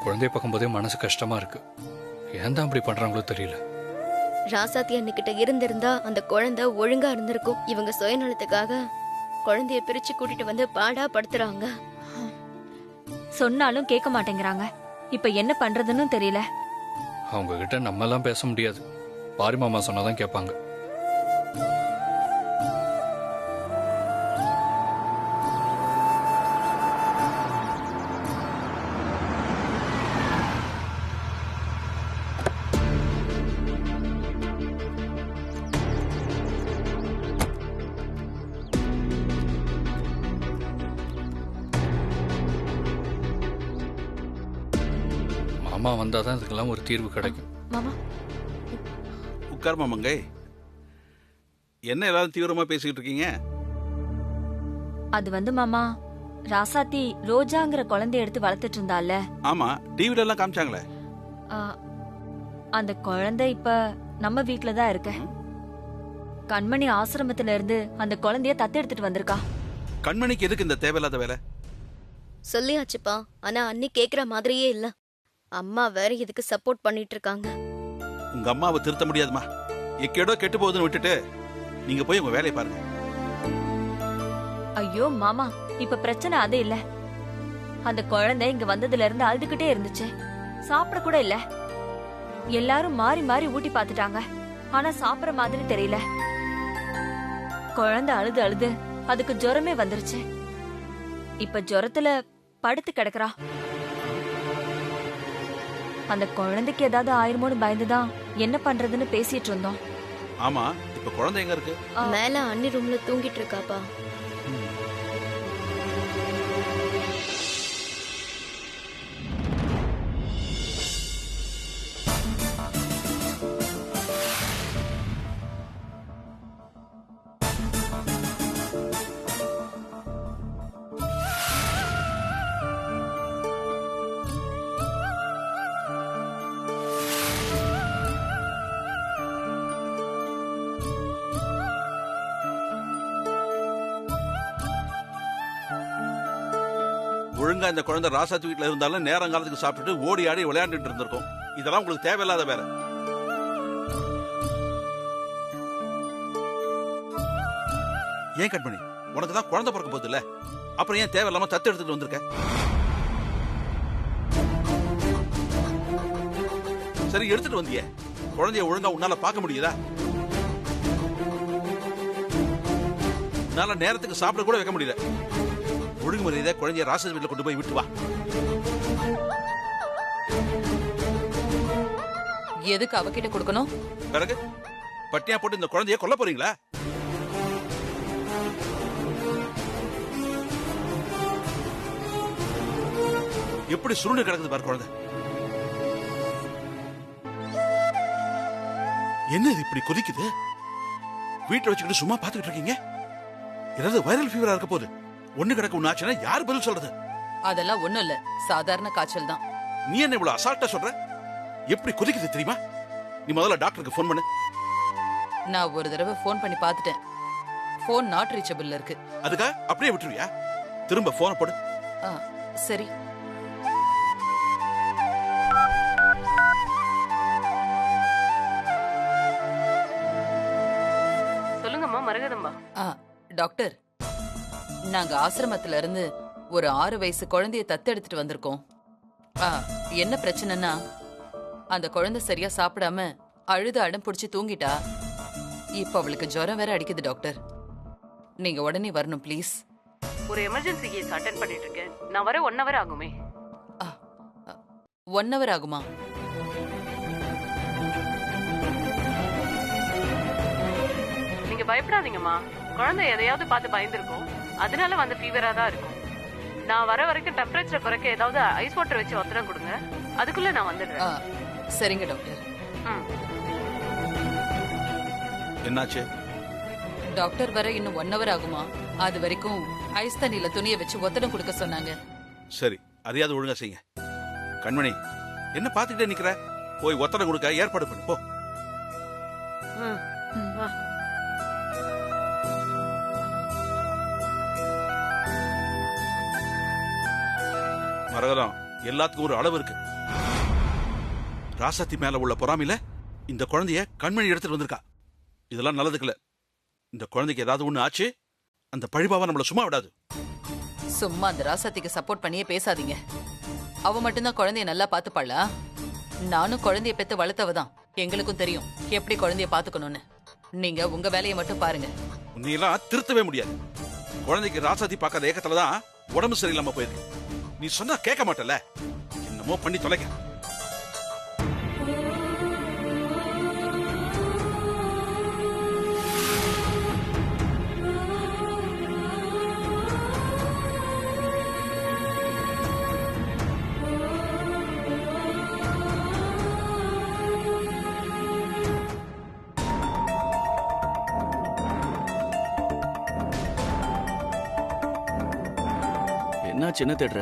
குழந்தைய பார்க்கும்போதே மனசு கஷ்டமா இருக்கு. ஏன் தான் அப்படி பண்றாங்களோ தெரியல. ராசாத்தி அன்னிக்கிட்ட இருந்திருந்தா அந்த குழந்தை ஒழுங்கா இருந்திருக்கும். இவங்க சுயநலத்துக்காக குழந்தைய பிரிச்சு கூட்டிட்டு வந்து பாடா படுத்துறாங்க. சொன்னாலும் கேட்க மாட்டேங்கிறாங்க. இப்ப என்ன பண்றதுன்னு தெரியல. அவங்க கிட்ட நம்ம எல்லாம் பேச முடியாது. பாரி மாமா சொன்னாதான் கேட்பாங்க. மாமா வந்தாதான் இதுக்கெல்லாம் ஒரு தீர்வு கிடைக்கும். மாமா உட்கார் மாமங்கை. என்ன எல்லாரும் தீவிரமா பேசிக்கிட்டு இருக்கீங்க? அது வந்து மாமா, ராசாத்தி ரோஜாங்கிற குழந்தைய எடுத்து வளர்த்துட்டு இருந்தால. ஆமா, டிவில எல்லாம் காமிச்சாங்களே. அந்த குழந்தை இப்ப நம்ம வீட்ல தான் இருக்கு. கண்மணி ஆசிரமத்துல இருந்து அந்த குழந்தைய தத்தெடுத்துட்டு வந்திருக்கா. கண்மணிக்கு எதுக்கு இந்த தேவையில்லாத வேலை? சொல்லியாச்சுப்பா, ஆனா அண்ணி கேக்குற மாதிரியே இல்ல. அம்மா வேற இதுக்கு சப்போர்ட் பண்ணிட்டு இருக்காங்க. உங்க அம்மாவை திருத்த முடியாதுமா. எக்கேடோ கெட்டு போகுதுன்னு விட்டுட்டு நீங்க போய் உங்க வேலையை பாருங்க. ஐயோ மாமா, இப்ப பிரச்சனை அது இல்ல. அந்த குழந்தை இங்க வந்ததுல இருந்து அழுதுகிட்டே இருந்துச்சு. சாப்பிட கூட இல்ல. எல்லாரும் மாறி மாறி ஊட்டி பாத்துட்டாங்க. ஆனா சாப்பிடுற மாதிரி தெரியல. குழந்தை அழுது அழுது அதுக்கு ஜுரமே வந்துருச்சு. இப்ப ஜுரத்துல படுத்து கிடக்குறா. அந்த குழந்தைக்கு ஏதாவது ஆயிருமோன்னு பயந்துதான் என்ன பண்றதுன்னு பேசிட்டு இருந்தோம். ஆமா, இப்ப குழந்தை எங்க இருக்கு? மேல அண்ணி ரூம்ல தூங்கிட்டு இருக்காப்பா. ஒழுங்கா இந்த குழந்தை ராசாத்தி வீட்டுல இருந்தாலும் நேரங்காலத்துக்கு சாப்பிட்டுட்டு ஓடி ஆடி விளையாண்டுட்டு இருந்திருக்கும். இதெல்லாம் உங்களுக்கு தேவையில்லாத வேலை. ஏன் கண்மணி, உனக்கு தான் குழந்தை பிறக்க போகுது இல்ல, அப்புறம் ஏன் தேவையில்லாம தத்து எடுத்துட்டு வந்திருக்க? சரி, எடுத்துட்டு வந்தியே, குழந்தைய ஒழுங்கா உன்னால பார்க்க முடியுதா? உன்னால நேரத்துக்கு சாப்பிட கூட வைக்க முடியல. ஒழுங்குமுறையில குழந்தைய ராசாத்தி வீட்டுல கொண்டு போய் விட்டு வா. எதுக்கு அவகிட்ட கொடுக்கணும்? பிறகு பட்டியா போட்டு இந்த குழந்தைய கொல்ல போறீங்களா? எப்படி சுருண்டு கிடக்குது பாரு குழந்தை. என்ன இது இப்படி கொதிக்குது? வீட்டுல வச்சுக்கிட்டு சும்மா பாத்துக்கிட்டு இருக்கீங்க? ஏதாவது வைரல் ஃபீவரா இருக்க போகுது. ஒண்ணு கிடக்கு ஒண்ணாச்சுன்னா யார் பதில் சொல்றது? அதெல்லாம் ஒண்ணும் இல்ல, சாதாரண காய்ச்சல் தான். நீ என்ன இவ்வளவு அசால்ட்டா சொல்ற? எப்படி கொதிக்குது தெரியுமா? நீ முதல்ல டாக்டருக்கு போன் பண்ணு. நான் ஒரு தடவை போன் பண்ணி பாத்துட்டேன். போன் நாட் ரீச்சபிள்ல இருக்கு. அதுக்கா அப்படியே விட்டுருவியா? திரும்ப போனை போடு. சரி. சொல்லுங்கம்மா மரகதம்மா. டாக்டர், நாங்க ஆசிரமத்துல இருந்து ஒரு 6 வயசு குழந்தைய தத்தெடுத்துட்டு வந்திருக்கோம். என்ன பிரச்சனைனா, அந்த குழந்தை சரியா சாப்பிடாம அழுது அடம் பிடிச்சு தூங்கிட்டா. இப்ப அவளுக்கு ஜுரம் வேற அடிக்குது டாக்டர். நீங்க உடனே வரணும் ப்ளீஸ். ஒரு எமர்ஜென்சி கேஸ் அட்டெண்ட் பண்ணிட்டு இருக்கேன். நான் வர 1 hour ஆகுமே. 1 hour ஆகுமா? நீங்க பயப்படாதீங்கம்மா. குழந்தை எதையாவது பார்த்து பயந்துருக்கும். அதனால வந்த ஃபீவரா தான் இருக்கும். நான் வர வரைக்கும் டெம்பரேச்சர் குறைக்க ஏதாவது ஐஸ் வாட்டர் வச்சு ஒத்தடம் கொடுங்க. அதுக்குள்ள நான் வந்துடுறேன். சரிங்க டாக்டர். என்னாச்சு? டாக்டர் வர இன்னும் 1 hour ஆகுமா? அது வரைக்கும் ஐஸ் தண்ணியில துணியை வச்சு ஒத்தடம் கொடுக்க சொன்னாங்க. சரி, அதையாவது ஒழுங்கா செய்யுங்க. கண்மணி, என்ன பாத்துக்கிட்டே நிக்கிற? போய் ஒத்தடம் கொடுக்க ஏற்பாடு பண்ணு போ. மரகதம், எல்லாத்துக்கும் ஒரு அளவு இருக்கு. ராசாத்தி மேல உள்ள பொறாமையில இந்த குழந்தைய கண்மணி எடுத்துட்டு வந்திருக்கா. இதெல்லாம் நல்லதுக்குல. இந்த குழந்தைக்கு ஏதாவது ஒண்ணு ஆச்சு, அந்த பழிபாவ நம்மள சும்மா விடாது. சும்மா அந்த ராசாத்திக்கு சப்போர்ட் பண்ணியே பேசாதீங்க. அவ மட்டும்தான் குழந்தைய நல்லா பாத்துப்பாளா? நானும் குழந்தைய பெத்து வளர்த்தவதான். எங்களுக்கும் தெரியும் எப்படி குழந்தைய பாத்துக்கணும்னு. நீங்க உங்க வேலையை மட்டும் பாருங்க. உன்னையெல்லாம் திருத்தவே முடியாது. குழந்தைக்கு ராசாத்தி பார்க்காத ஏக்கத்துலதான் உடம்பு சரியில்லாம போயிருக்கு. நீ சொன்னா கேட்க மாட்டல, என்னமோ பண்ணி தொலைக்க. என்னாச்சு? என்ன தேடுற?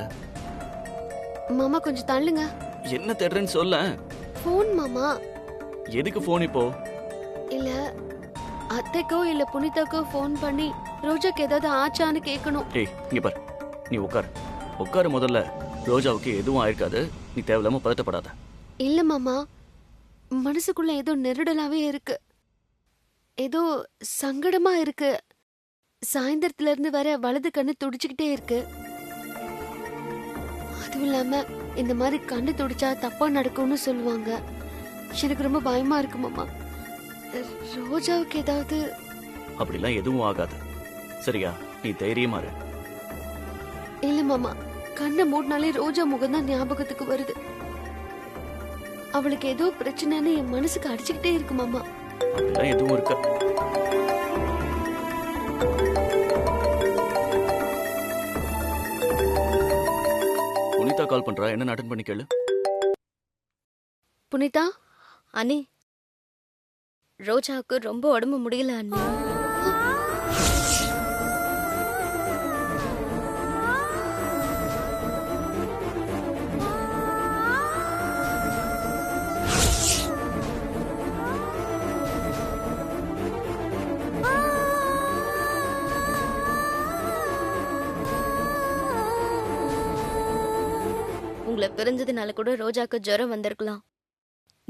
மாமா கொஞ்சம் தள்ளுங்க. என்ன தேடுறேன்னு சொல்ல. போன் மாமா. எதுக்கு போன் இப்போ? இல்ல அத்தைக்கோ இல்ல புனிதாக்கோ போன் பண்ணி ரோஜாக்கு ஏதாவது ஆச்சான்னு கேட்கணும். ஏய் இங்க பாரு, நீ உட்காரு முதல்ல. ரோஜாவுக்கு எதுவும் ஆயிருக்காது, நீ தேவையில்லாம பதட்டப்படாத. இல்ல மாமா, மனசுக்குள்ள ஏதோ நெருடலாவே இருக்கு, ஏதோ சங்கடமா இருக்கு. சாயந்தரத்துல இருந்து வர வலது கண்ணு துடிச்சுக்கிட்டே இருக்கு. அதுவும் இல்லாம இந்த மாதிரி கண்ணு துடிச்சா தப்பா நடக்கும்னு சொல்லுவாங்க. எனக்கு ரொம்ப பயமா இருக்கு மாமா. ரோஜாவுக்கு ஏதாவது? அப்படிலாம் எதுவும் ஆகாது, சரியா? நீ தைரியமா இரு. இல்ல மாமா, கண்ணை மூடினாலே ரோஜா முகம் தான் ஞாபகத்துக்கு வருது. அவளுக்கு ஏதோ பிரச்சனைன்னு என் மனசுக்கு அடிச்சுக்கிட்டே இருக்கு மாமா. அப்படிலாம் எதுவும் இருக்க. புனிதா கால் பண்றா, என்ன அட்டெண்ட் பண்ணி கேளு. புனிதா அண்ணி, ரோஜாவுக்கு ரொம்ப உடம்பு முடியல அண்ணி. உங்களை பிரிஞ்சதுனால கூட ரோஜாக்கு ஜுரம் வந்திருக்கலாம்.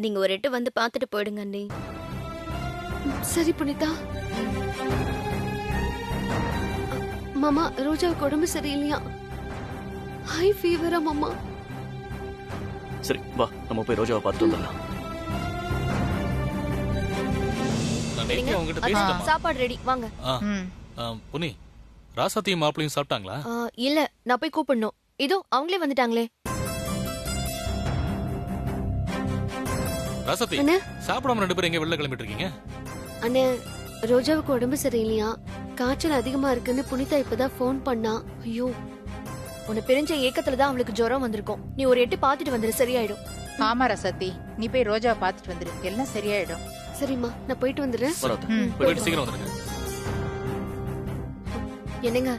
நீங்க ஒரு எட்டு வந்து பார்த்துட்டு போயிடுங்க அண்ணி. சரி புனிதா. மாமா, ரோஜாவுக்கு உடம்பு சரியில்லையா? ஹை ஃபீவரா மாமா? சரி வா, நம்ம போய் ரோஜாவை பார்த்துட்டு வந்துடலாம். நான் நேத்து உங்ககிட்ட பேசிட்டேன். சாப்பாடு ரெடி, வாங்க. புனி, ராசாத்தியும் மாப்பிளையும் சாப்பிட்டாங்களா? இல்ல, நான் போய் கூப்பிடணும். இதோ அவங்களே வந்துட்டாங்களே. ராசாத்தி, சாப்பிடாம ரெண்டு பேரும் எங்க வெளில கிளம்பிட்டு இருக்கீங்க? அண்ணே, ரோஜாவுக்கு உடம்பு சரியில்லையா, காய்ச்சல் அதிகமா இருக்குன்னு புனிதா இப்பதான் போன் பண்ணா. ஐயோ, உன்னை பிரிஞ்ச ஏக்கத்துலதான் அவளுக்கு ஜுரம் வந்திருக்கும். நீ ஒரு எட்டு பாத்துட்டு வந்துரு, சரியாயிடும். ஆமா ரசத்தி, நீ போய் ரோஜாவை பாத்துட்டு வந்துரு, எல்லாம் சரியாயிடும். சரிம்மா, நான் போயிட்டு வந்துடுறேன். போயிட்டு சீக்கிரம் வந்துருங்க. என்னங்க,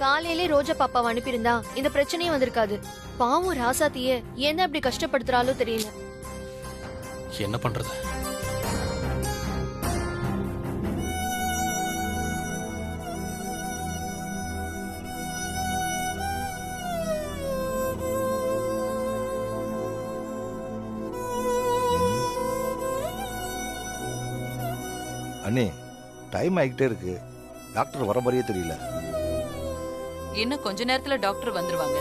காலையிலே ரோஜா பாப்பாவை அனுப்பியிருந்தா இந்த பிரச்சனையே வந்திருக்காது. பாவம் ராசாத்திய ஏன் அப்படி கஷ்டப்படுத்துறாலோ தெரியல. என்ன பண்றது? அண்ணே, டைம் ஆகிட்டே இருக்கு. டாக்டர் வர மாதிரியே தெரியல. இன்னும் கொஞ்ச நேரத்துல டாக்டர் வந்துருவாங்க.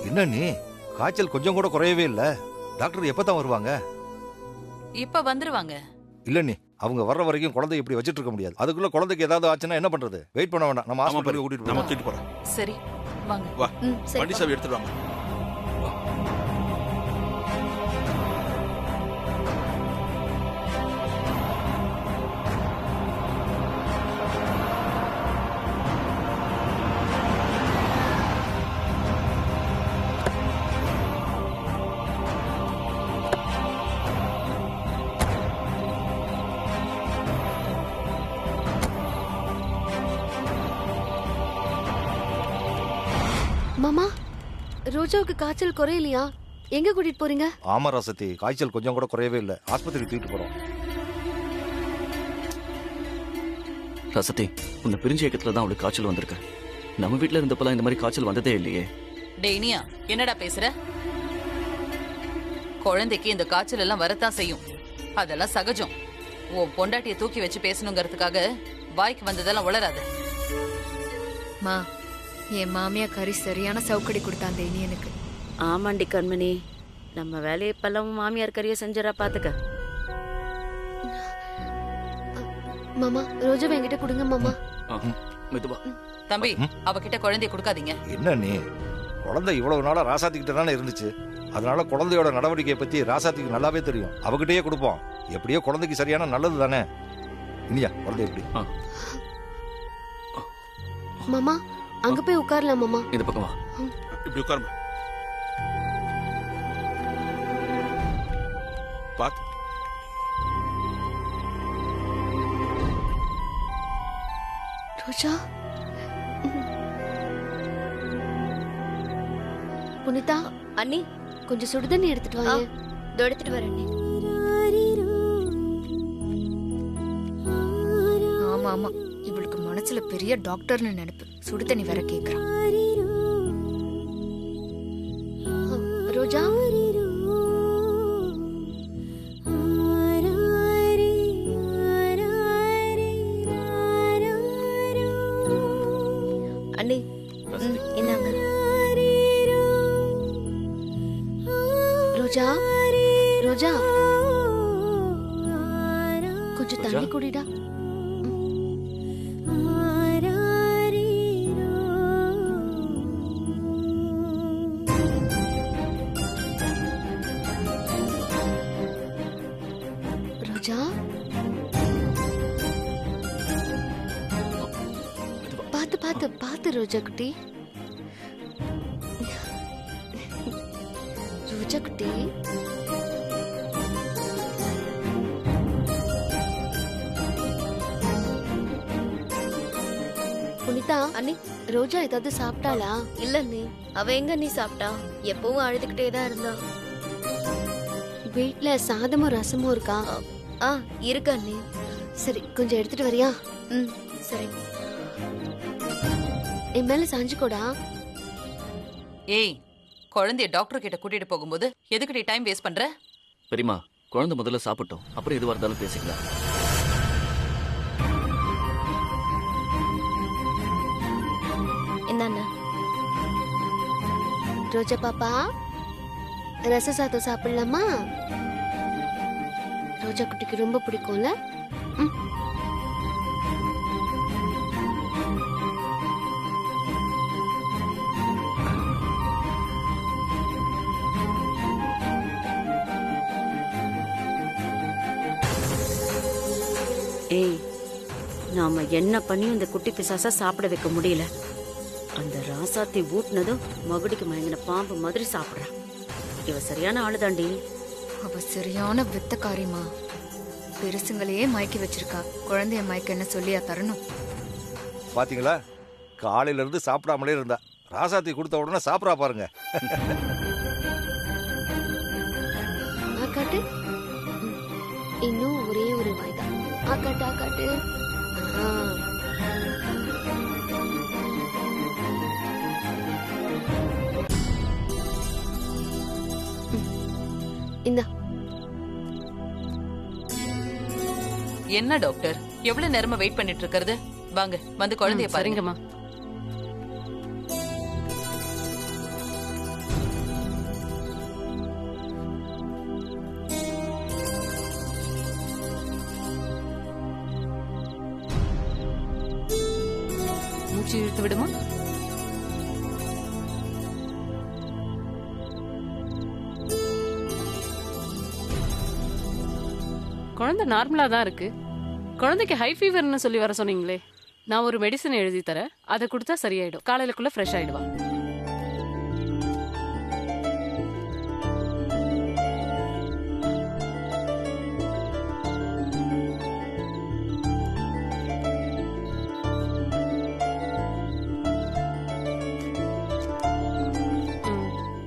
என்ன நீ, காய்ச்சல் கொஞ்சம் கூட குறையவே இல்ல. டாக்டர் எப்பதான் வருவாங்க? இப்ப வந்துருவாங்க. இல்ல நீ, அவங்க வர்ற வரைக்கும் குழந்தை இப்படி வச்சிட்டு இருக்க முடியாது. அதுக்குள்ள குழந்தைக்கு ஏதாவது ஆச்சுன்னா என்ன பண்றது? வெயிட் பண்ண வேண்டாம், நம்ம ஆஸ்பத்திரிக்கு கூட்டிட்டு நம்ம போறோம். தூக்கிட்டு போறோம். சரி வாங்க. வா, வண்டி சாவி எடுத்துட்டு வாங்க. மாமா, ரோஜாவுக்கு காய்ச்சல் குறையலையா? எங்க கூட்டிட்டு போறீங்க? ஆமா ரசத்தி, காய்ச்சல் கொஞ்சம் கூட குறையவே இல்ல. ஆஸ்பத்திரிக்கு தூக்கிட்டு போறோம். ரசத்தி, உன்னை பிரிஞ்ச ஏக்கத்துல தான் அவளுக்கு காய்ச்சல் வந்திருக்கு. நம்ம வீட்டுல இருந்தப்பெல்லாம் இந்த மாதிரி காய்ச்சல் வந்ததே இல்லையே. டேனியா என்னடா பேசுற? குழந்தைக்கு இந்த காய்ச்சல் எல்லாம் வரத்தான் செய்யும், அதெல்லாம் சகஜம். உன் பொண்டாட்டிய தூக்கி வச்சு பேசணுங்கிறதுக்காக வாய்க்கு வந்ததெல்லாம் உளராது. மா, என் மாமியா கறி சரியான சவுக்கடி கொடுத்தாங்க இனி எனக்கு. ஆமாண்டி கண்மணி, நம்ம வேலையை இப்பெல்லாம் மாமியார் கறியை செஞ்சிடறா பாத்துக்க. மாமா ரோஜா என்கிட்ட கொடுங்க மாமா. மெதுவா. தம்பி, அவகிட்ட குழந்தைய கொடுக்காதீங்க. என்ன நீ, குழந்தை இவ்வளவு நாளா ராசாத்திக்கிட்ட தானே இருந்துச்சு. அதனால குழந்தையோட நடவடிக்கையை பத்தி ராசாத்திக்கு நல்லாவே தெரியும். அவகிட்டயே கொடுப்போம். எப்படியோ குழந்தைக்கு சரியான நல்லது தானே. இனியா குழந்தை எப்படி? மாமா அங்க போய் உட்காரலாம் மாமா. இந்த பக்கம் வா. இப்படி உட்காருமா. பாத்து ரோஜா. புனிதா அண்ணி, கொஞ்சம் சுடுதண்ணி எடுத்துட்டு வாங்க. எடுத்துட்டு வரேன் அண்ணி. ஆமா ஆமா, இவளுக்கு மனசுல பெரிய டாக்டர்னு நினைப்பு. சுடு தண்ணி வேற கேக்குறான். ரோஜா அண்ணி இந்தாங்க. ரோஜா ரோஜா கொஞ்சம் தண்ணி குடிடா. ரோஜா பாத்து பாத்து பாத்து ரோஜா குட்டி. ரோஜா குட்டி புனிதா அண்ணி, ரோஜா ஏதாவது சாப்பிட்டாளா? இல்ல அண்ணி, அவ எங்க நீ சாப்பிட்டா? எப்பவும் அழுதுகிட்டே தான் இருந்தா. வீட்ல சாதமும் ரசமும் இருக்கா? இருக்கு அண்ணி. சரி கொஞ்சம் எடுத்துட்டு வரியா? சரி. என் மேல சாஞ்சுக்கோடா. ஏய், குழந்தைய டாக்டர் கிட்ட கூட்டிட்டு போகும்போது எதுக்கு டைம் வேஸ்ட் பண்ற? பெரியமா, குழந்தை முதல்ல சாப்பிட்டோம், அப்புறம் எதுவா இருந்தாலும் பேசிக்கலாம். என்ன ரோஜா பாப்பா, ரச சாதம் சாப்பிடலாமா? ரோஜா குட்டிக்கு ரொம்ப பிடிக்கும்ல. ஏய், நாம என்ன பண்ணி அந்த குட்டி பிசாசா சாப்பிட வைக்க முடியல. அந்த ராசாத்தி ஊட்டினதும் மகுடிக்கு மயங்கின பாம்பு மாதிரி சாப்பிடுறான். இவ சரியான ஆளுதாண்டி. அவ சரியான வித்தக்காரிமா. பெருசுங்களையே மயக்கி வச்சிருக்கா. குழந்தைய மயக்க என்ன சொல்லியா தரணும்? பாத்தீங்களா, காலையில இருந்து சாப்பிடாமலே இருந்தா. ராசாத்தி கொடுத்த உடனே சாப்பிடா பாருங்க. ஆக்காட்டு, இன்னும் ஒரே ஒரு வாய்தான். ஆக்காட்டு ஆக்காட்டு. இந்த என்ன டாக்டர், எவ்வளவு நேரமா வெயிட் பண்ணிட்டு இருக்கிறது? வாங்க வந்து குழந்தைய பாருங்கம்மா. மூச்சு இழுத்து விடுமா. குழந்தை நார்மலா தான் இருக்கு. குழந்தைக்கு ஹை ஃபீவர்னு சொல்லி வர சொன்னீங்களே, நான் ஒரு மெடிசன் எழுதி தரேன், அதை கொடுத்தா சரியாயிடும். காலையிலக்குள்ள ஃப்ரெஷ் ஆயிடுவா.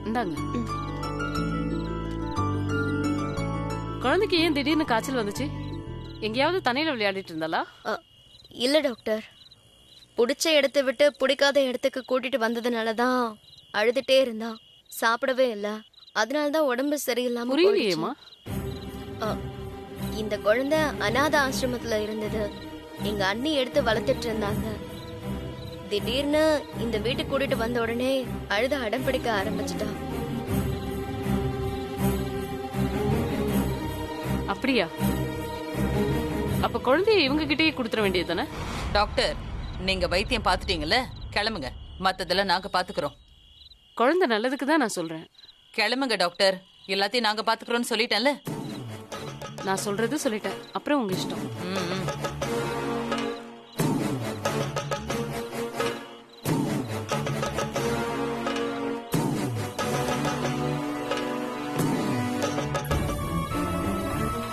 இந்தாங்க. குழந்தைக்கு ஏன் திடீர்னு காய்ச்சல் வந்துச்சு? எங்கேயாவது தண்ணியில விளையாடிட்டு இருந்தாளா? இல்ல டாக்டர், பிடிச்ச இடத்தை விட்டு பிடிக்காத இடத்துக்கு கூட்டிட்டு வந்ததுனால தான் அழுதுட்டே இருந்தா, சாப்பிடவே இல்ல. அதனாலதான் உடம்பு சரியில்லாம புரியலையேம்மா. இந்த குழந்தை அநாத ஆசிரமத்துல இருந்தது. எங்க அண்ணி எடுத்து வளர்த்துட்டு இருந்தாங்க. திடீர்னு இந்த வீட்டுக்கு கூட்டிட்டு வந்த உடனே அழுத அடம் பிடிக்க ஆரம்பிச்சிட்டா. அப்படியா? அப்ப குழந்தைய இவங்க கிட்டயே கொடுத்துட வேண்டியது தானே? டாக்டர், நீங்க வைத்தியம் பார்த்துட்டீங்கல்ல, கிளம்புங்க. மத்ததெல்லாம் நாங்க பாத்துக்கிறோம். குழந்தை நல்லதுக்கு தான் நான் சொல்றேன். கிளம்புங்க டாக்டர், எல்லாத்தையும் நாங்க பாத்துக்கிறோம்னு சொல்லிட்டேன்ல. நான் சொல்றது சொல்லிட்டேன், அப்புறம் உங்க இஷ்டம்.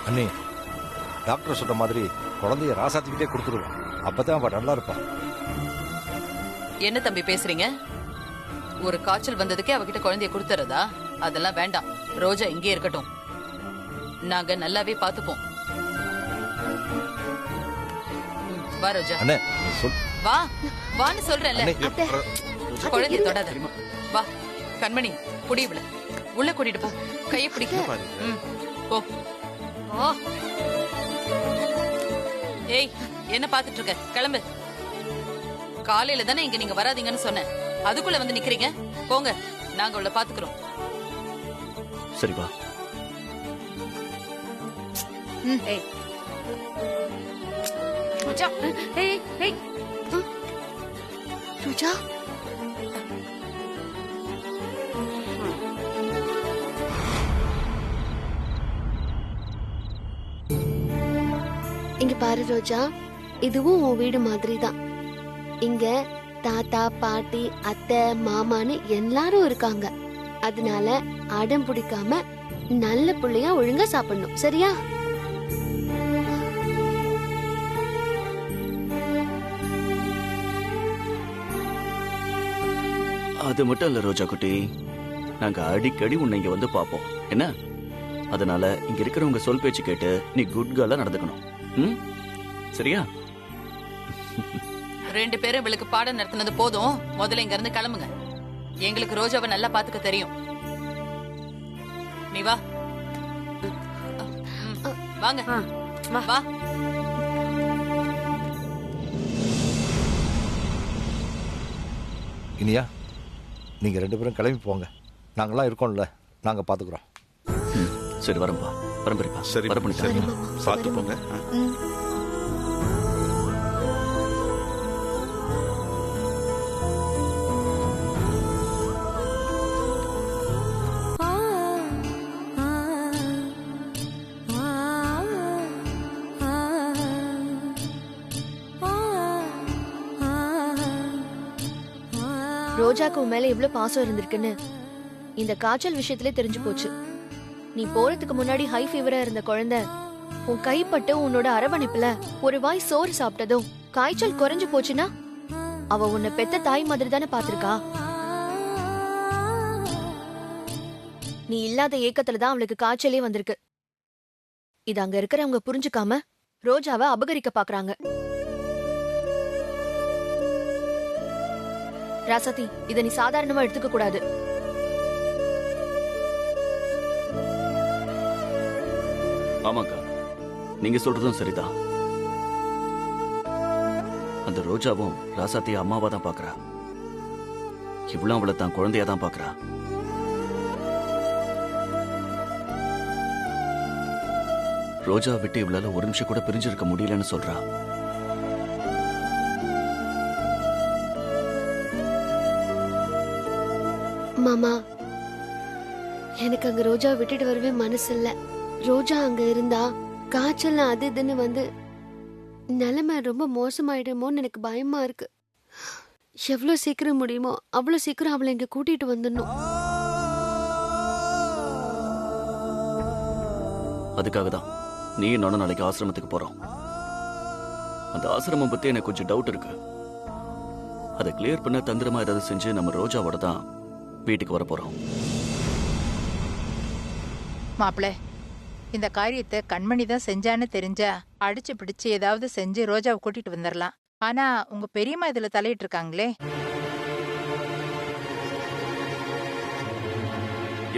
அண்ணி, டாக்டர் சொன்ன மாதிரி குழந்தைய ராசாத்திக்கிட்டே கொடுத்துருவோம். அப்பதான் அவ நல்லா இருப்பா. என்ன தம்பி பேசுறீங்க? ஒரு காய்ச்சல் வந்ததுக்கே அவகிட்ட குழந்தைய கொடுத்துறதா? அதெல்லாம் வேண்டாம். ரோஜா இங்கே இருக்கட்டும். நாங்க நல்லாவே பாத்துப்போம். வா ரோஜா. அண்ணே சொல். வா வான்னு சொல்றேன்ல. குழந்தைய தொடாத. வா கண்மணி, புடி இவள. உள்ள கூட்டிட்டு போ. கையை பிடிக்க. போ. ஏய், என்ன பாத்துட்டு இருக்க? கிளம்பு. காலையில தானே இங்க நீங்க வராதீங்கன்னு சொன்னேன். அதுக்குள்ள வந்து நிக்கிறீங்க. போங்க, நாங்க உள்ள பாத்துக்கிறோம். சரிப்பா. ரோஜா, இங்க பாரு ரோஜா, இதுவும் உன் வீடு மாதிரி தான். இங்க தாத்தா, பாட்டி, அத்தை, மாமான்னு எல்லாரும் இருக்காங்க. அதனால அடம் பிடிக்காம நல்ல புள்ளையா ஒழுங்கா சாப்பிடணும், சரியா? அது மட்டும் இல்ல ரோஜா குட்டி, நாங்க அடிக்கடி உன்னை இங்க வந்து பாப்போம். என்ன? அதனால இங்க இருக்கிறவங்க சொல் பேச்சு கேட்டு நீ குட் கேர்லா நடந்துக்கணும். சரியா? ரெண்டு பேரும் இவளுக்கு பாடம் நடத்தினது போதும். முதல்ல இங்க இருந்து கிளம்புங்க. எங்களுக்கு ரோஜாவை நல்லா பாத்துக்க தெரியும். நீ வா. வாங்க. வா. இனியா, நீங்க ரெண்டு பேரும் கிளம்பி போங்க. நாங்கெல்லாம் இருக்கோம்ல, நாங்க பாத்துக்கிறோம். சரி வரம்பா. பரம்பரைப்பா. சரி வரப்பண்ணி பார்த்து போங்க. ரோஜாக்கு உன் மேல எவ்வளவு பாசம் இருந்திருக்குன்னு இந்த காய்ச்சல் விஷயத்திலே தெரிஞ்சு போச்சு. நீ போறதுக்கு முன்னாடி ஹை ஃபீவரா இருந்த குழந்தை உன் கைப்பட்டு உன்னோட அரவணைப்புல ஒரு வாய் சோறு சாப்பிட்டதும் காய்ச்சல் குறைஞ்சு போச்சுன்னா அவ உன்னை பெத்த தாய் மாதிரி தானே பாத்திருக்கா. நீ இல்லாத ஏக்கத்துலதான் அவளுக்கு காய்ச்சலே வந்திருக்கு. இது அங்க இருக்கிறவங்க புரிஞ்சுக்காம ரோஜாவை அபகரிக்க பாக்குறாங்க. ராசாத்தி, இத நீ சாதாரணமா எடுத்துக்க கூடாது. ஆமாக்கா, நீங்க சொல்றதும் சரிதான். அந்த ரோஜாவும் ராசாத்திய அம்மாவா தான் பாக்குறா. இவ்வளவு அவளை தான் குழந்தையா தான் பாக்குறா. ரோஜா விட்டு இவளால ஒரு நிமிஷம் கூட பிரிஞ்சிருக்க முடியலன்னு சொல்றா. மாமா, எனக்கு அங்க ரோஜா விட்டுட்டு வரவே மனசு இல்ல. ரோஜா அங்க இருந்தா காய்ச்சல் அது இதுன்னு வந்து நிலைமை ரொம்ப மோசமாயிடுமோன்னு எனக்கு பயமா இருக்கு. எவ்வளவு சீக்கிரம் முடியுமோ அவ்வளவு சீக்கிரம் அவளை இங்க கூட்டிட்டு வந்துடணும். அதுக்காக தான் நீ நானும் நாளைக்கு ஆசிரமத்துக்கு போறோம். அந்த ஆசிரமம் பத்தி எனக்கு கொஞ்சம் டவுட் இருக்கு. அதை கிளியர் பண்ண தந்திரமா ஏதாவது செஞ்சு நம்ம ரோஜாவோட தான் வீட்டுக்கு வர போறோம். மாப்பிள்ள, இந்த காரியத்தை கண்மணி தான் செஞ்சான்னு தெரிஞ்சா அடிச்சு பிடிச்சு ஏதாவது செஞ்சு ரோஜாவை கூட்டிட்டு வந்துடலாம். ஆனா உங்க பெரியம்மா இதுல தலையிட்டு இருக்காங்களே.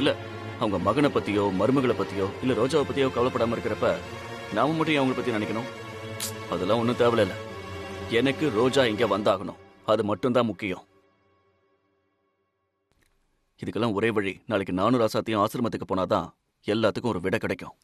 இல்ல அவங்க மகனை பத்தியோ மருமகளை பத்தியோ இல்ல ரோஜாவை பத்தியோ கவலைப்படாம இருக்கிறப்ப நாம மட்டும் ஏன் அவங்கள பத்தி நினைக்கணும்? அதெல்லாம் ஒன்றும் தேவையில்ல. எனக்கு ரோஜா இங்க வந்தாகணும், அது மட்டும்தான் முக்கியம். இதுக்கெல்லாம் ஒரே வழி, நாளைக்கு நானும் ராசாத்தையும் ஆசிரமத்துக்கு போனாதான் எல்லாத்துக்கும் ஒரு விடை கிடைக்கும்.